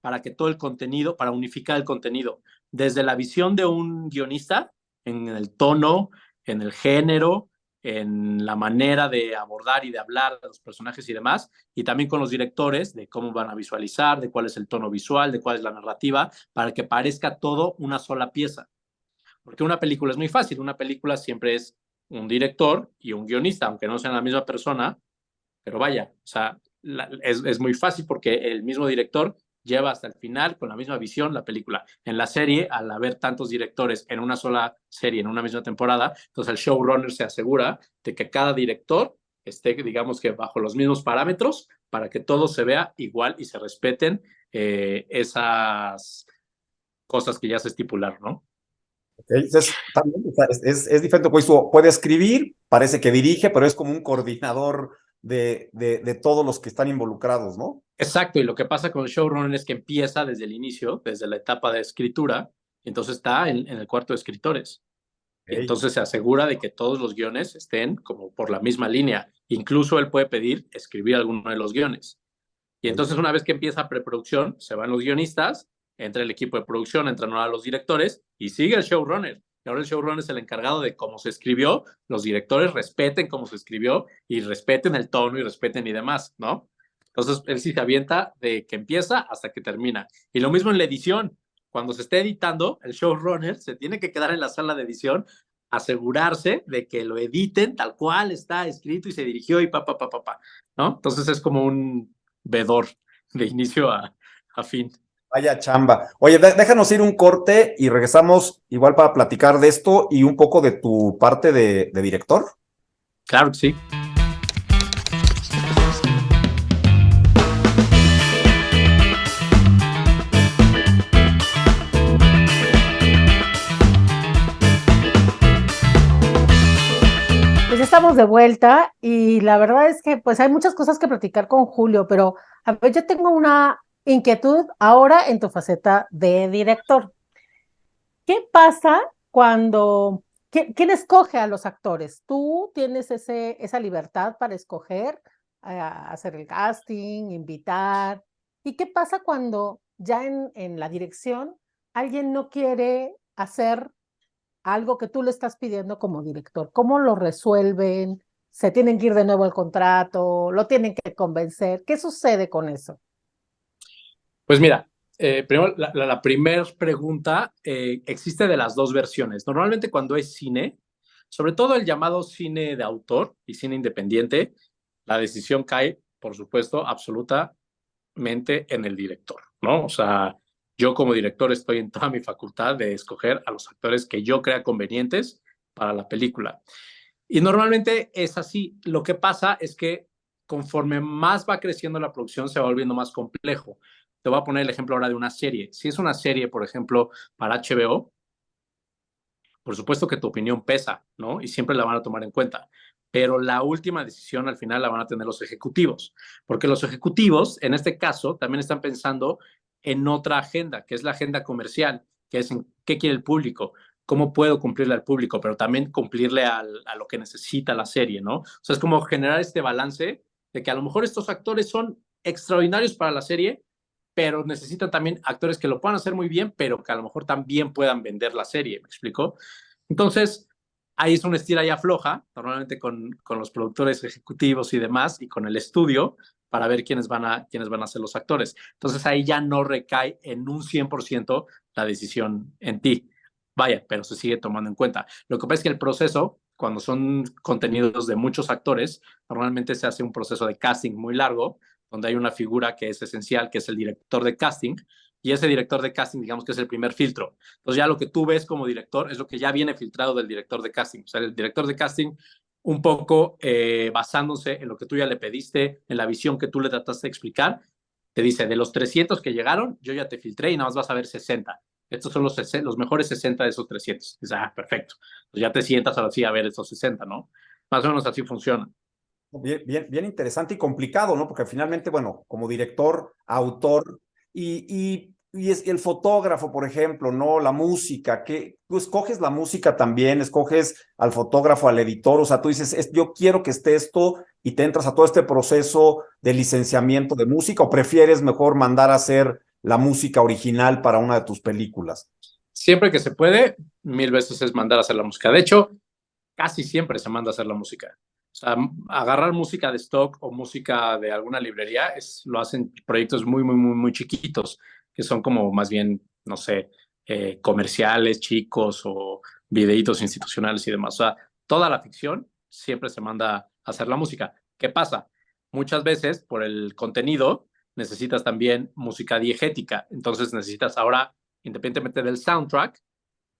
para que todo el contenido, para unificar el contenido, desde la visión de un guionista, en el tono, en el género, en la manera de abordar y de hablar de los personajes y demás, y también con los directores de cómo van a visualizar, de cuál es el tono visual, de cuál es la narrativa, para que parezca todo una sola pieza. Porque una película es muy fácil, una película siempre es un director y un guionista, aunque no sean la misma persona, pero vaya, o sea, es muy fácil porque el mismo director lleva hasta el final con la misma visión la película. En la serie, al haber tantos directores en una sola serie, en una misma temporada, entonces el showrunner se asegura de que cada director esté, digamos que bajo los mismos parámetros para que todo se vea igual y se respeten esas cosas que ya se estipularon, ¿no? Okay. Entonces, también, o sea, es diferente, pues puede escribir, parece que dirige, pero es como un coordinador de todos los que están involucrados, ¿no? Exacto, y lo que pasa con el showrunner es que empieza desde el inicio, desde la etapa de escritura, y entonces está en el cuarto de escritores. Y entonces se asegura de que todos los guiones estén como por la misma línea. Incluso él puede pedir escribir alguno de los guiones. Y entonces una vez que empieza preproducción, se van los guionistas, entra el equipo de producción, entran ahora los directores y sigue el showrunner. Y ahora el showrunner es el encargado de cómo se escribió, los directores respeten cómo se escribió y respeten el tono y respeten y demás, ¿no? Entonces él sí se avienta de que empieza hasta que termina. Y lo mismo en la edición. Cuando se esté editando, el showrunner se tiene que quedar en la sala de edición, asegurarse de que lo editen tal cual está escrito y se dirigió y ¿no? Entonces es como un vedor de inicio a fin. Vaya chamba. Oye, déjanos ir un corte y regresamos igual para platicar de esto y un poco de tu parte de director. Claro que sí. estamos de vuelta y la verdad es que pues hay muchas cosas que platicar con Julio, pero a ver, yo tengo una inquietud ahora en tu faceta de director. ¿Qué pasa cuando, quién escoge a los actores? ¿Tú tienes esa libertad para escoger, hacer el casting, invitar? ¿Y qué pasa cuando ya en la dirección alguien no quiere hacer algo que tú le estás pidiendo como director? ¿Cómo lo resuelven? ¿Se tienen que ir de nuevo al contrato? ¿Lo tienen que convencer? ¿Qué sucede con eso? Pues mira, primero, la primera pregunta existe de las dos versiones. Normalmente cuando es cine, sobre todo el llamado cine de autor y cine independiente, la decisión cae, por supuesto, absolutamente en el director, ¿no? O sea, yo como director estoy en toda mi facultad de escoger a los actores que yo crea convenientes para la película. Y normalmente es así. Lo que pasa es que conforme más va creciendo la producción, se va volviendo más complejo. Te voy a poner el ejemplo ahora de una serie. Si es una serie, por ejemplo, para HBO, por supuesto que tu opinión pesa, ¿no? Y siempre la van a tomar en cuenta. Pero la última decisión al final la van a tener los ejecutivos, porque los ejecutivos, en este caso, también están pensando en otra agenda, que es la agenda comercial, que es en qué quiere el público, cómo puedo cumplirle al público, pero también cumplirle a lo que necesita la serie, ¿no? O sea, es como generar este balance de que a lo mejor estos actores son extraordinarios para la serie, pero necesitan también actores que lo puedan hacer muy bien, pero que a lo mejor también puedan vender la serie, ¿me explico? Entonces, ahí es una estira y afloja, normalmente con los productores ejecutivos y demás, y con el estudio, para ver quiénes van a ser los actores. Entonces, ahí ya no recae en un 100% la decisión en ti. Vaya, pero se sigue tomando en cuenta. Lo que pasa es que el proceso, cuando son contenidos de muchos actores, normalmente se hace un proceso de casting muy largo, donde hay una figura que es esencial, que es el director de casting, y ese director de casting, digamos que es el primer filtro. Entonces ya lo que tú ves como director es lo que ya viene filtrado del director de casting. O sea, el director de casting, un poco basándose en lo que tú ya le pediste, en la visión que tú le trataste de explicar, te dice, de los 300 que llegaron, yo ya te filtré y nada más vas a ver 60. Estos son los mejores 60 de esos 300. Dices, perfecto. Pues ya te sientas ahora sí a ver esos 60, ¿no? Más o menos así funciona. Bien interesante y complicado, ¿no? Porque finalmente, bueno, como director, autor y es el fotógrafo, por ejemplo, ¿no? La música, que tú escoges la música también, escoges al fotógrafo, al editor, o sea, tú dices, yo quiero que esté esto y te entras a todo este proceso de licenciamiento de música o prefieres mejor mandar a hacer la música original para una de tus películas. Siempre que se puede, 1000 veces es mandar a hacer la música. De hecho, casi siempre se manda a hacer la música. O sea, agarrar música de stock o música de alguna librería lo hacen proyectos muy chiquitos, que son como más bien, no sé, comerciales chicos o videitos institucionales y demás. O sea, toda la ficción siempre se manda a hacer la música. ¿Qué pasa? Muchas veces, por el contenido, necesitas también música diegética. Entonces necesitas ahora, independientemente del soundtrack,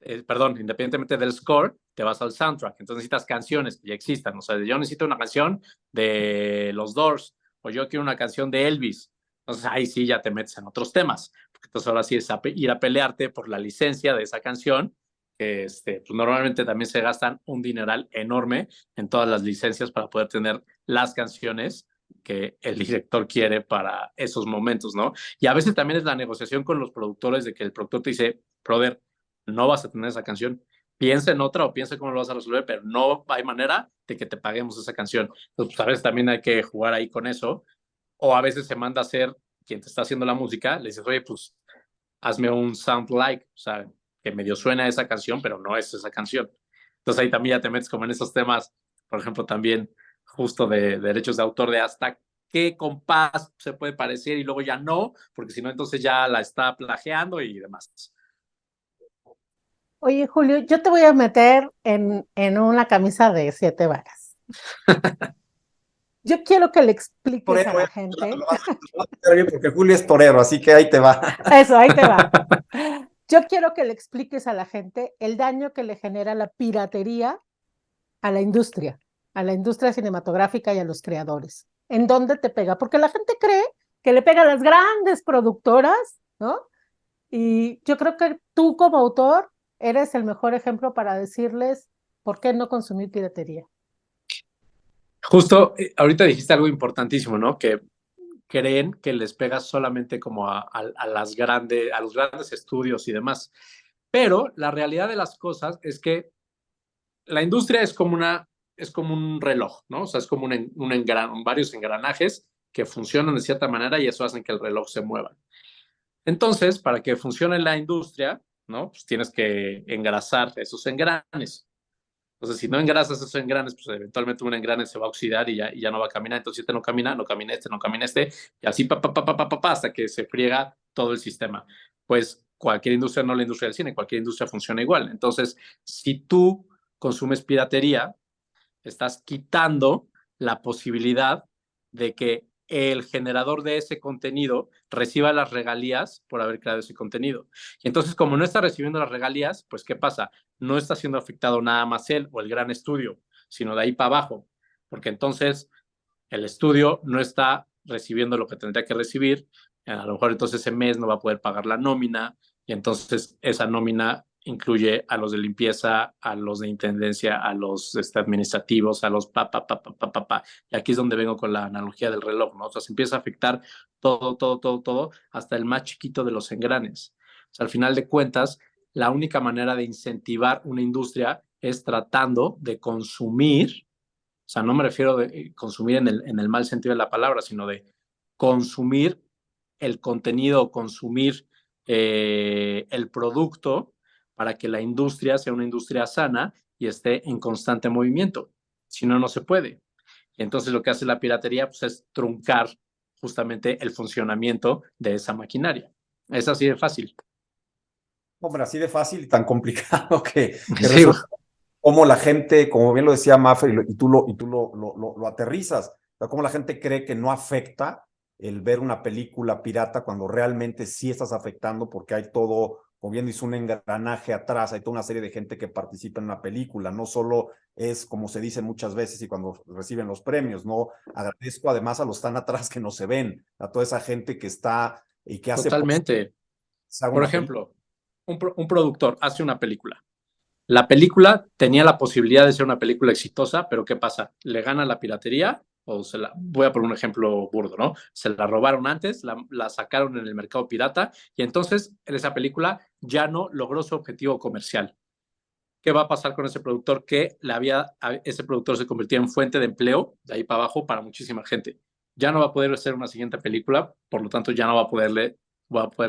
independientemente del score, te vas al soundtrack. Entonces necesitas canciones que ya existan. O sea, yo necesito una canción de los Doors o yo quiero una canción de Elvis. Entonces ahí sí ya te metes en otros temas. Porque entonces ahora sí es ir a pelearte por la licencia de esa canción, que pues normalmente también se gastan un dineral enorme en todas las licencias para poder tener las canciones que el director quiere para esos momentos, ¿no? Y a veces también es la negociación con los productores de que el productor te dice, brother, no vas a tener esa canción. Piensa en otra o piensa cómo lo vas a resolver, pero no hay manera de que te paguemos esa canción. Entonces, pues, a veces también hay que jugar ahí con eso. O a veces se manda a hacer quien te está haciendo la música, le dices, oye, pues hazme un sound like, o sea, que medio suena esa canción, pero no es esa canción. Entonces ahí también ya te metes como en esos temas, por ejemplo, también justo de derechos de autor, de hasta qué compás se puede parecer y luego ya no, porque si no, entonces ya la está plagiando y demás. Oye, Julio, yo te voy a meter en una camisa de 7 varas. Yo quiero que le expliques a la gente. Porque Julio es torero, así que ahí te va. Eso, ahí te va. Yo quiero que le expliques a la gente el daño que le genera la piratería a la industria cinematográfica y a los creadores. ¿En dónde te pega? Porque la gente cree que le pega a las grandes productoras, ¿no? Y yo creo que tú como autor eres el mejor ejemplo para decirles por qué no consumir piratería. Justo, ahorita dijiste algo importantísimo, ¿no? Que creen que les pegas solamente como a los grandes estudios y demás. Pero la realidad de las cosas es que la industria es como un reloj, ¿no? O sea, es como varios engranajes que funcionan de cierta manera y eso hace que el reloj se mueva. Entonces, para que funcione la industria, ¿no? Pues tienes que engrasar esos engranes. Entonces, si no engrasas esos engranes, pues eventualmente un engrane se va a oxidar y ya no va a caminar. Entonces, si este no camina, no camina este, no camina este, y así hasta que se friega todo el sistema. Pues cualquier industria, no la industria del cine, cualquier industria funciona igual. Entonces, si tú consumes piratería, estás quitando la posibilidad de que el generador de ese contenido reciba las regalías por haber creado ese contenido. Y entonces, como no está recibiendo las regalías, pues ¿qué pasa? No está siendo afectado nada más él o el gran estudio, sino de ahí para abajo, porque entonces el estudio no está recibiendo lo que tendría que recibir, a lo mejor entonces ese mes no va a poder pagar la nómina y entonces esa nómina incluye a los de limpieza, a los de intendencia, a los administrativos, a los Y aquí es donde vengo con la analogía del reloj, ¿no? O sea, se empieza a afectar todo, hasta el más chiquito de los engranes. O sea, al final de cuentas, la única manera de incentivar una industria es tratando de consumir. O sea, no me refiero de consumir en el mal sentido de la palabra, sino de consumir el contenido, consumir el producto para que la industria sea una industria sana y esté en constante movimiento. Si no, no se puede. Y entonces lo que hace la piratería pues, es truncar justamente el funcionamiento de esa maquinaria. Es así de fácil. Hombre, así de fácil y tan complicado que Sí, resulta como la gente, como bien lo decía Mafer, y tú lo aterrizas, o sea, como la gente cree que no afecta el ver una película pirata cuando realmente sí estás afectando porque hay todo, como bien dice, un engranaje atrás, hay toda una serie de gente que participa en una película, no solo es como se dice muchas veces y cuando reciben los premios, no, agradezco además a los tan atrás que no se ven, a toda esa gente que está y que hace totalmente. Por una película. ejemplo, un productor hace una película. La película tenía la posibilidad de ser una película exitosa, pero ¿qué pasa? Le gana la piratería, voy a poner un ejemplo burdo, ¿no? Se la robaron antes, la sacaron en el mercado pirata y entonces esa película ya no logró su objetivo comercial. ¿Qué va a pasar con ese productor? Que ese productor se convirtió en fuente de empleo de ahí para abajo para muchísima gente. Ya no va a poder hacer una siguiente película, por lo tanto ya no va a poder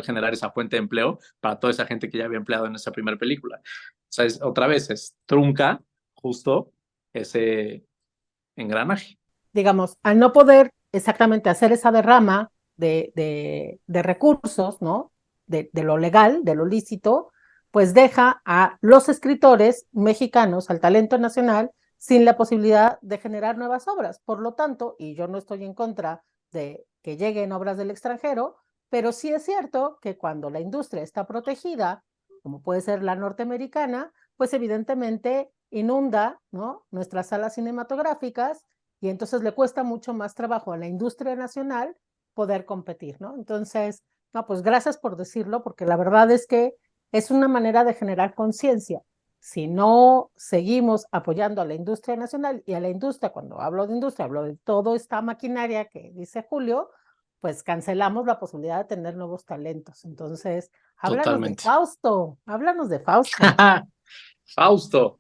generar esa fuente de empleo para toda esa gente que ya había empleado en esa primera película. O sea, otra vez es trunca justo ese engranaje. Digamos, al no poder exactamente hacer esa derrama de recursos, ¿no? De lo legal, de lo lícito, pues deja a los escritores mexicanos, al talento nacional, sin la posibilidad de generar nuevas obras. Por lo tanto, y yo no estoy en contra de que lleguen obras del extranjero, pero sí es cierto que cuando la industria está protegida, como puede ser la norteamericana, pues evidentemente inunda, ¿no? Nuestras salas cinematográficas y entonces le cuesta mucho más trabajo a la industria nacional poder competir, ¿no? Entonces, no, pues gracias por decirlo, porque la verdad es que es una manera de generar conciencia. Si no seguimos apoyando a la industria nacional y a la industria, cuando hablo de industria, hablo de toda esta maquinaria que dice Julio, pues cancelamos la posibilidad de tener nuevos talentos. Entonces, háblanos de Totalmente. Fausto, háblanos de Fausto. Fausto.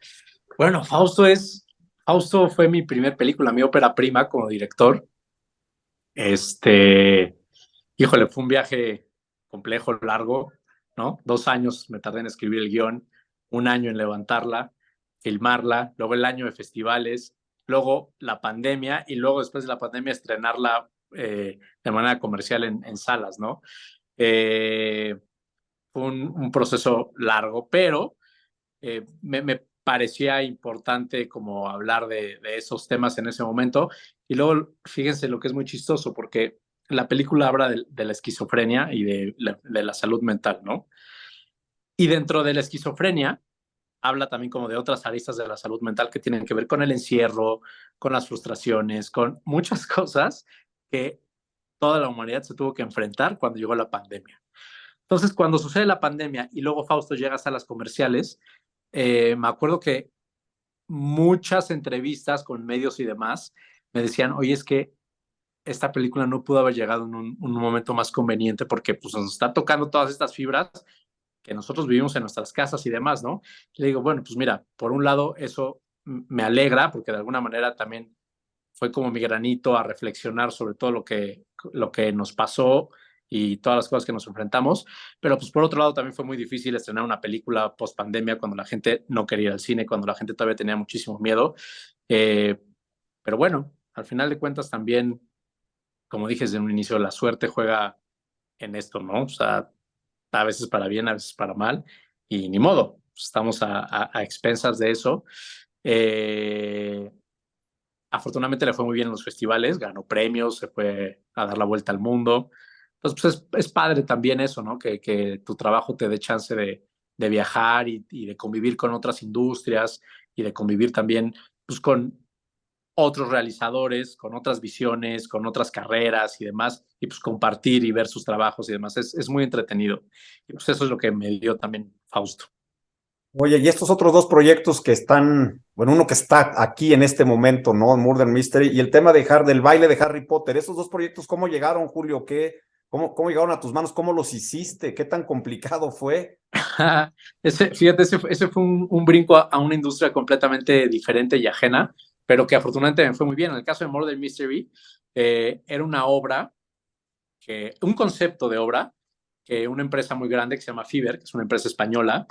Bueno, Fausto fue mi primer película, mi ópera prima como director. Híjole, fue un viaje complejo, largo, ¿no? 2 años me tardé en escribir el guión, 1 año en levantarla, filmarla, luego el año de festivales, luego la pandemia y luego después de la pandemia estrenarla de manera comercial en salas, ¿no? Fue un proceso largo, pero me parecía importante como hablar de esos temas en ese momento. Y luego, fíjense lo que es muy chistoso, porque la película habla de la esquizofrenia y de la salud mental, ¿no? Y dentro de la esquizofrenia, habla también como de otras aristas de la salud mental que tienen que ver con el encierro, con las frustraciones, con muchas cosas que toda la humanidad se tuvo que enfrentar cuando llegó la pandemia. Entonces, cuando sucede la pandemia y luego Fausto llega a salas comerciales, me acuerdo que muchas entrevistas con medios y demás me decían, oye, es que esta película no pudo haber llegado en un momento más conveniente porque pues, nos está tocando todas estas fibras que nosotros vivimos en nuestras casas y demás, ¿no? Le digo, bueno, pues mira, por un lado eso me alegra porque de alguna manera también fue como mi granito a reflexionar sobre todo lo que nos pasó y todas las cosas que nos enfrentamos, pero pues por otro lado también fue muy difícil estrenar una película post pandemia cuando la gente no quería ir al cine, cuando la gente todavía tenía muchísimo miedo, pero bueno, al final de cuentas también, como dije desde un inicio, la suerte juega en esto, ¿no? O sea, a veces para bien, a veces para mal, y ni modo, estamos a expensas de eso. Afortunadamente le fue muy bien en los festivales, ganó premios, se fue a dar la vuelta al mundo. Entonces, pues es padre también eso, ¿no? Que tu trabajo te dé chance de viajar y de convivir con otras industrias y de convivir también pues, con otros realizadores, con otras visiones, con otras carreras y demás, y pues compartir y ver sus trabajos y demás. Es muy entretenido. Y pues eso es lo que me dio también Fausto. Oye, y estos otros dos proyectos que están, bueno, uno que está aquí en este momento, ¿no? Murder Mystery, y el tema del baile de Harry Potter. Esos dos proyectos, ¿cómo llegaron, Julio? ¿Cómo llegaron a tus manos? ¿Cómo los hiciste? ¿Qué tan complicado fue? Fíjate, ese fue un brinco a una industria completamente diferente y ajena, pero que afortunadamente me fue muy bien. En el caso de Murder Mystery, era una obra, un concepto de obra que una empresa muy grande que se llama Fiverr, que es una empresa española,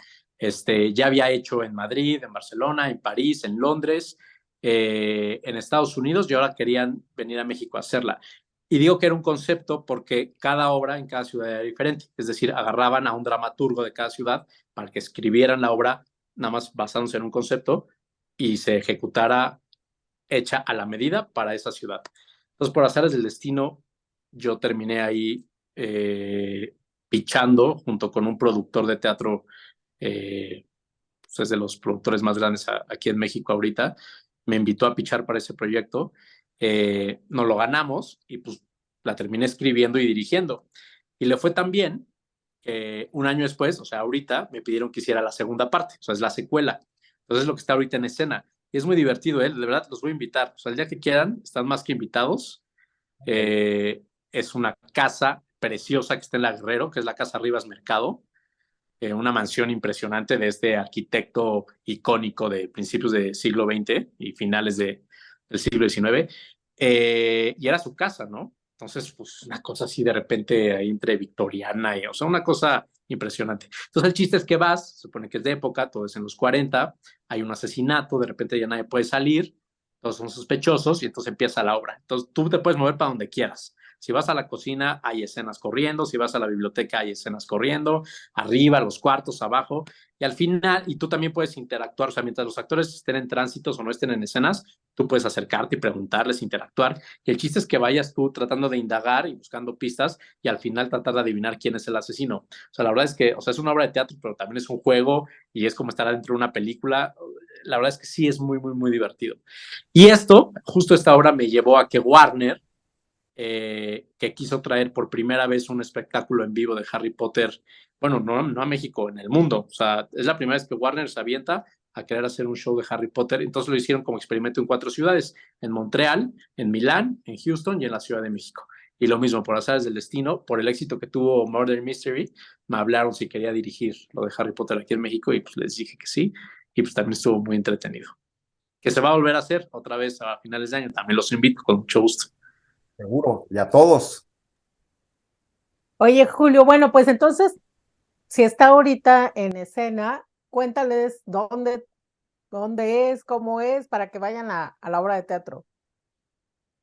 ya había hecho en Madrid, en Barcelona, en París, en Londres, en Estados Unidos, y ahora querían venir a México a hacerla. Y digo que era un concepto porque cada obra en cada ciudad era diferente, es decir, agarraban a un dramaturgo de cada ciudad para que escribieran la obra nada más basándose en un concepto y se ejecutara hecha a la medida para esa ciudad. Entonces, por azares del destino, yo terminé ahí pichando junto con un productor de teatro, pues es de los productores más grandes aquí en México ahorita, me invitó a pichar para ese proyecto, nos lo ganamos y pues la terminé escribiendo y dirigiendo. Y le fue tan bien que un año después, o sea, ahorita me pidieron que hiciera la segunda parte, o sea, es la secuela. Entonces es lo que está ahorita en escena. Y es muy divertido, de verdad, los voy a invitar. O sea, el día que quieran, están más que invitados. Es una casa preciosa que está en La Guerrero, que es la Casa Rivas Mercado, una mansión impresionante de este arquitecto icónico de principios del siglo XX y finales del siglo XIX, y era su casa, ¿no? Entonces, pues una cosa así de repente ahí entre victoriana, o sea, una cosa impresionante. Entonces, el chiste es que vas, se supone que es de época, todo es en los 40, hay un asesinato, de repente ya nadie puede salir, todos son sospechosos y entonces empieza la obra. Entonces, tú te puedes mover para donde quieras. Si vas a la cocina, hay escenas corriendo, si vas a la biblioteca, hay escenas corriendo, arriba, los cuartos, abajo, y al final, y tú también puedes interactuar, o sea, mientras los actores estén en tránsitos o no estén en escenas, tú puedes acercarte y preguntarles, interactuar, y el chiste es que vayas tú tratando de indagar y buscando pistas, y al final tratar de adivinar quién es el asesino. O sea, la verdad es que, o sea, es una obra de teatro, pero también es un juego, y es como estar dentro de una película. La verdad es que sí es muy, muy, muy divertido. Y justo esta obra me llevó a que Warner, que quiso traer por primera vez un espectáculo en vivo de Harry Potter, bueno, no a México, en el mundo. O sea, es la primera vez que Warner se avienta a querer hacer un show de Harry Potter. Entonces lo hicieron como experimento en 4 ciudades, en Montreal, en Milán, en Houston y en la Ciudad de México. Y lo mismo, por azares del destino, por el éxito que tuvo Murder Mystery, me hablaron si quería dirigir lo de Harry Potter aquí en México y pues les dije que sí. Y pues también estuvo muy entretenido. Que se va a volver a hacer otra vez a finales de año. También los invito con mucho gusto. Seguro, y a todos. Oye, Julio, bueno, pues entonces, si está ahorita en escena, cuéntales dónde es, cómo es, para que vayan a la obra de teatro.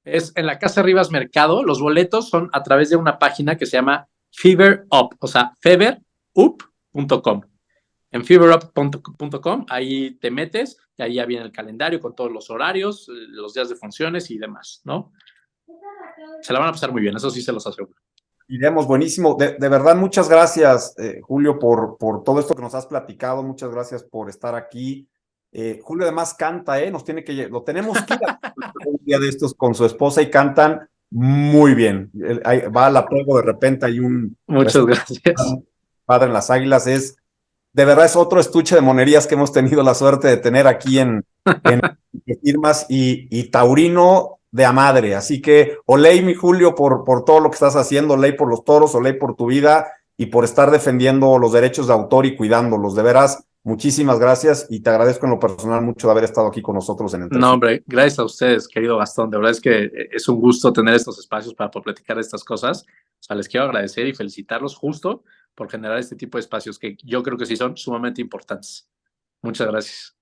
Es en la Casa Rivas Mercado. Los boletos son a través de una página que se llama Feverup, o sea, feverup.com. En feverup.com, ahí te metes y ahí ya viene el calendario con todos los horarios, los días de funciones y demás, ¿no? Se la van a pasar muy bien, eso sí se los aseguro. Iremos, buenísimo. De verdad, muchas gracias, Julio, por todo esto que nos has platicado. Muchas gracias por estar aquí. Julio además canta, lo tenemos que ir a un día de estos con su esposa y cantan muy bien. Va al apego, de repente hay un... Muchas gracias. Padre en las Águilas, de verdad es otro estuche de monerías que hemos tenido la suerte de tener aquí en Firmas, y taurino de a madre. Así que olé, mi Julio, por todo lo que estás haciendo, olé por los toros, olé por tu vida y por estar defendiendo los derechos de autor y cuidándolos. De veras, muchísimas gracias y te agradezco en lo personal mucho de haber estado aquí con nosotros en Entre No, Firmas. hombre, gracias a ustedes, querido Gastón. De verdad es que es un gusto tener estos espacios para poder platicar de estas cosas. O sea, les quiero agradecer y felicitarlos justo por generar este tipo de espacios que yo creo que sí son sumamente importantes. Muchas gracias.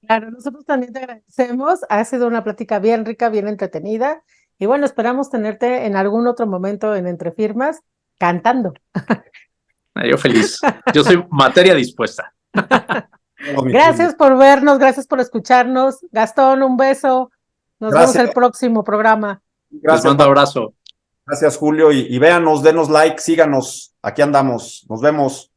Claro, nosotros también te agradecemos. Ha sido una plática bien rica, bien entretenida. Y bueno, esperamos tenerte en algún otro momento en Entre Firmas cantando. Yo feliz. Yo soy materia dispuesta. Gracias por vernos, gracias por escucharnos. Gastón, un beso. Nos vemos Gracias. el próximo programa. Les Gracias, mando abrazo. gracias, Julio. Y véanos, denos like, síganos. Aquí andamos. Nos vemos.